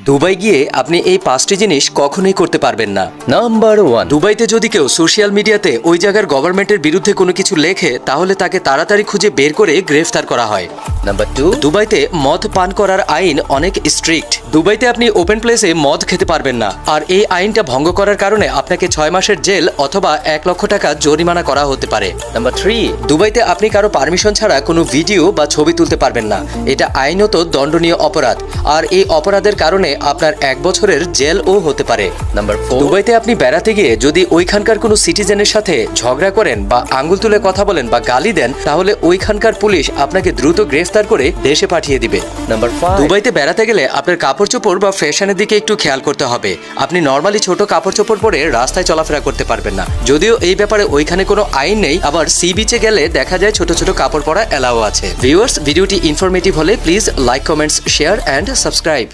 Dubai গিয়ে আপনি এই 5টি জিনিস কখনোই করতে পারবেন না। নাম্বার 1, দুবাইতে যদি কেউ সোশ্যাল মিডিয়াতে ওই জায়গার গভর্নমেন্টের বিরুদ্ধে কোনো কিছু লেখে তাহলে তাকে তাড়াতাড়ি খুঁজে বের করে গ্রেফতার করা হয়। নাম্বার 2, দুবাইতে মদ পান করার আইন অনেক স্ট্রিক্ট। দুবাইতে আপনি ওপেন প্লেসে মদ খেতে পারবেন না, আর এই আইনটা ভঙ্গ করার কারণে আপনাকে 6 মাসের জেল অথবা 1 লক্ষ টাকা জরিমানা করা হতে পারে। নাম্বার 3, দুবাইতে আপনি কারো পারমিশন ছাড়া কোনো ভিডিও বা ছবি তুলতে পারবেন না। এটা আইনত দণ্ডনীয় অপরাধ, আর এই অপরাধের কারণে আপনার 1 বছরের জেলও হতে পারে। নাম্বার 4, দুবাইতে আপনি বেড়াতে গিয়ে যদি ওইখানকার কোনো সিটিজেনের সাথে ঝগড়া করেন বা আঙ্গুল তুলে কথা বলেন বা গালি দেন তাহলে ওইখানকার পুলিশ আপনাকে দ্রুত গ্রেফতার করে দেশে পাঠিয়ে দিবে। নাম্বার 5, দুবাইতে বেড়াতে গেলে আপনার কাপড় চোপড় বা ফ্যাশনের দিকে একটু খেয়াল করতে হবে। আপনি নর্মালি ছোট কাপড় চোপড় পরে রাস্তায় চলাফেরা করতে পারবেন না। যদিও এই ব্যাপারে ওইখানে কোনো আইন নেই, আবার সি বিচে গেলে দেখা যায় ছোট ছোট কাপড় পরা এলাও আছে। ভিউয়ার্স, ভিডিওটি ইনফরমেটিভ হলে please like, comments, share and subscribe.